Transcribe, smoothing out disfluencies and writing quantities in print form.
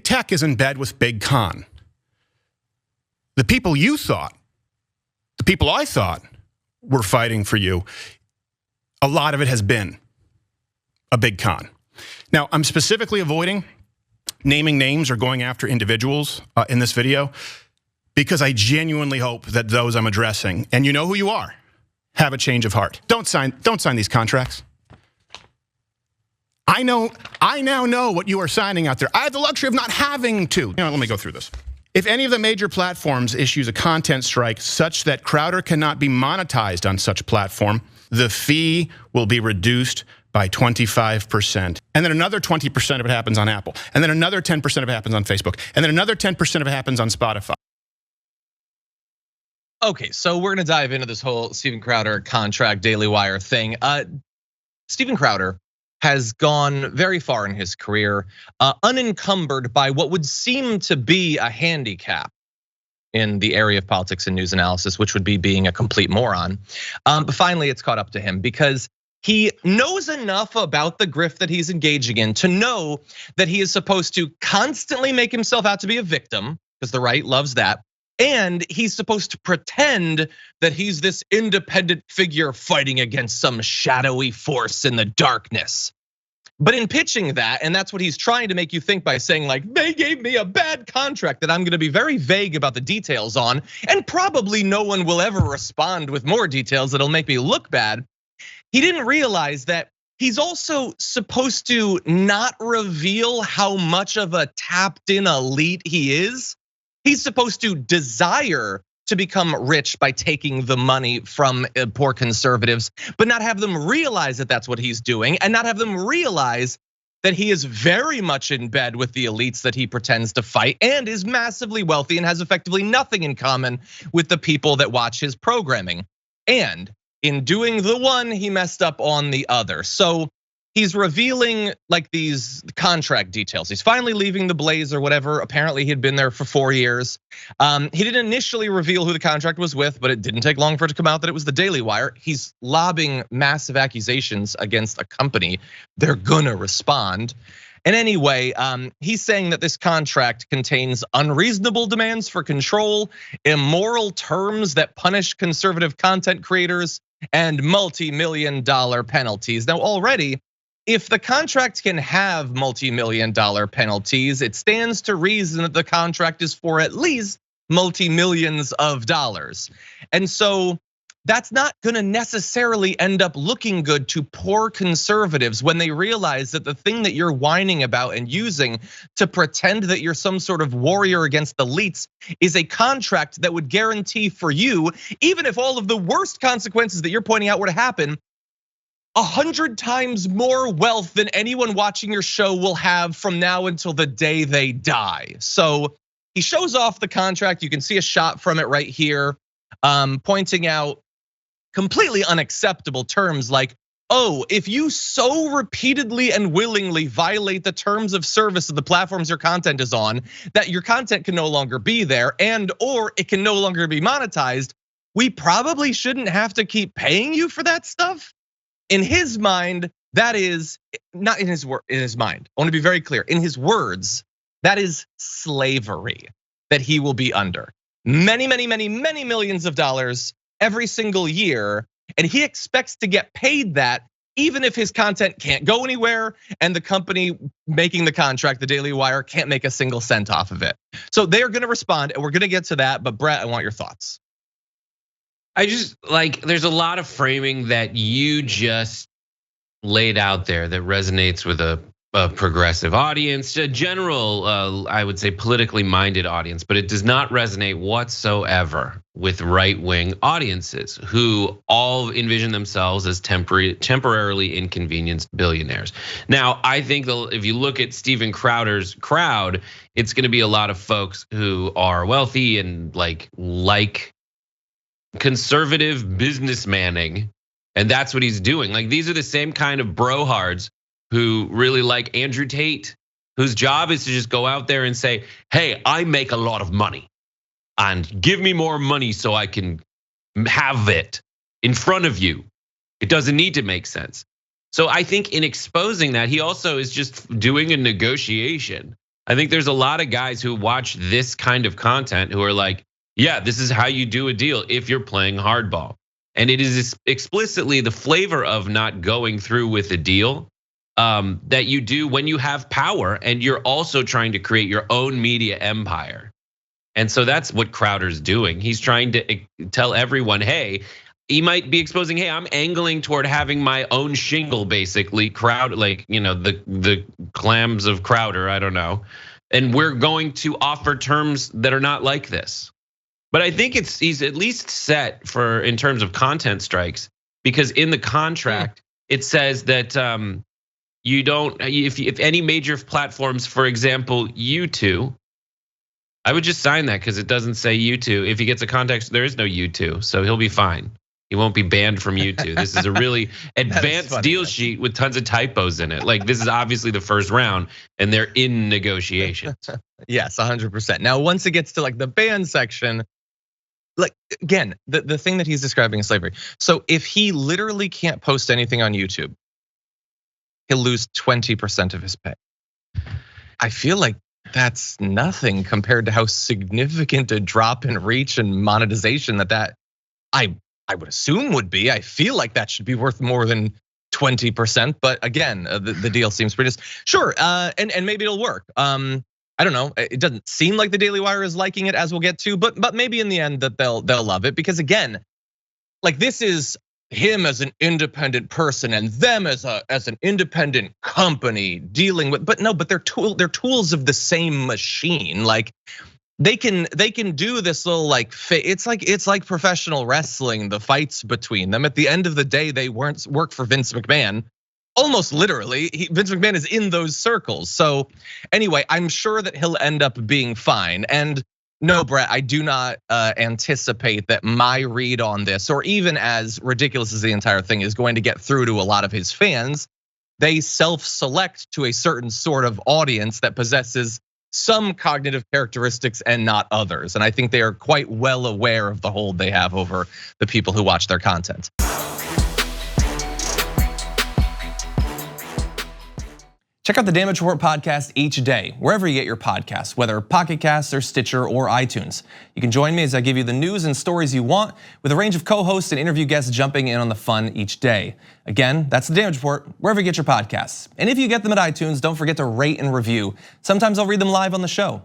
tech is in bed with Big Con. The people you thought, the people I thought were fighting for you, a lot of it has been a Big Con. Now, I'm specifically avoiding naming names or going after individuals in this video because I genuinely hope that those I'm addressing, and you know who you are, have a change of heart. Don't sign these contracts. I now know what you are signing out there. I have the luxury of not having to. Let me go through this. If any of the major platforms issues a content strike such that Crowder cannot be monetized on such platform, the fee will be reduced by 25%. And then another 20% of it happens on Apple. And then another 10% of it happens on Facebook. And then another 10% of it happens on Spotify. Okay, so we're gonna dive into this whole Steven Crowder contract Daily Wire thing. Steven Crowder has gone very far in his career, unencumbered by what would seem to be a handicap in the area of politics and news analysis, which would be being a complete moron. But finally, it's caught up to him because he knows enough about the grift that he's engaging in to know that he is supposed to constantly make himself out to be a victim, because the right loves that. And he's supposed to pretend that he's this independent figure fighting against some shadowy force in the darkness. But in pitching that, and that's what he's trying to make you think by saying like, they gave me a bad contract that I'm gonna be very vague about the details on, and probably no one will ever respond with more details that'll make me look bad. He didn't realize that he's also supposed to not reveal how much of a tapped in elite he is. He's supposed to desire to become rich by taking the money from poor conservatives, but not have them realize that that's what he's doing, and not have them realize that he is very much in bed with the elites that he pretends to fight, and is massively wealthy and has effectively nothing in common with the people that watch his programming. And in doing the one, he messed up on the other. So he's revealing like these contract details. He's finally leaving the Blaze or whatever. Apparently he had been there for 4 years. He didn't initially reveal who the contract was with, but it didn't take long for it to come out that it was the Daily Wire. He's lobbing massive accusations against a company. They're gonna respond. And anyway, he's saying that this contract contains unreasonable demands for control, immoral terms that punish conservative content creators, and multi-million-dollar penalties. Now already, if the contract can have multi-million-dollar penalties, it stands to reason that the contract is for at least multi-millions of dollars. And so that's not gonna necessarily end up looking good to poor conservatives when they realize that the thing that you're whining about and using to pretend that you're some sort of warrior against elites is a contract that would guarantee for you, even if all of the worst consequences that you're pointing out were to happen, 100 times more wealth than anyone watching your show will have from now until the day they die. So he shows off the contract. You can see a shot from it right here, pointing out completely unacceptable terms like, oh, if you so repeatedly and willingly violate the terms of service of the platforms your content is on, that your content can no longer be there and or it can no longer be monetized, we probably shouldn't have to keep paying you for that stuff. In his mind, that is not in his mind. I want to be very clear. In his words, that is slavery that he will be under. Many millions of dollars every single year, and he expects to get paid that even if his content can't go anywhere and the company making the contract, the Daily Wire, can't make a single cent off of it. So they're gonna respond, and we're gonna get to that, but Brett, I want your thoughts. I just like, there's a lot of framing that you just laid out there that resonates with a progressive audience, a general, I would say politically minded audience, but it does not resonate whatsoever with right-wing audiences who all envision themselves as temporarily inconvenienced billionaires. Now, I think if you look at Steven Crowder's crowd, it's gonna be a lot of folks who are wealthy and like conservative businessmanning, and that's what he's doing. Like these are the same kind of brohards who really like Andrew Tate, whose job is to just go out there and say, hey, I make a lot of money and give me more money so I can have it in front of you. It doesn't need to make sense. So I think in exposing that, he also is just doing a negotiation I think there's a lot of guys who watch this kind of content who are like, yeah, this is how you do a deal if you're playing hardball. And it is explicitly the flavor of not going through with a deal that you do when you have power and you're also trying to create your own media empire. And so that's what Crowder's doing. He's trying to tell everyone, hey, he might be exposing, hey, I'm angling toward having my own shingle, basically. The clams of Crowder, I don't know. And we're going to offer terms that are not like this. But I think he's at least set for in terms of content strikes, because in the contract, it says that you don't, if any major platforms, for example, YouTube, I would just sign that because it doesn't say YouTube. If he gets a context, there is no YouTube, so he'll be fine. He won't be banned from YouTube. This is a really advanced deal sheet with tons of typos in it. Like, this is obviously the first round and they're in negotiations. Yes, 100%. Now, once it gets to like the ban section, like again, the thing that he's describing is slavery. So if he literally can't post anything on YouTube, he'll lose 20% of his pay. I feel like that's nothing compared to how significant a drop in reach and monetization that I would assume would be. I feel like that should be worth more than 20%, but again, the deal seems pretty sure, and maybe it'll work. I don't know. It doesn't seem like the Daily Wire is liking it, as we'll get to, but maybe in the end that they'll love it, because again, like this is him as an independent person and them as an independent company dealing with, but they're tools of the same machine. Like they can do this little like it's like professional wrestling, the fights between them. At the end of the day, they work for Vince McMahon. Almost literally, Vince McMahon is in those circles. So anyway, I'm sure that he'll end up being fine. And no, Brett, I do not anticipate that my read on this, or even as ridiculous as the entire thing is, going to get through to a lot of his fans. They self-select to a certain sort of audience that possesses some cognitive characteristics and not others. And I think they are quite well aware of the hold they have over the people who watch their content. Check out the Damage Report podcast each day, wherever you get your podcasts, whether Pocket Casts or Stitcher or iTunes. You can join me as I give you the news and stories you want, with a range of co-hosts and interview guests jumping in on the fun each day. Again, that's the Damage Report, wherever you get your podcasts. And if you get them at iTunes, don't forget to rate and review. Sometimes I'll read them live on the show.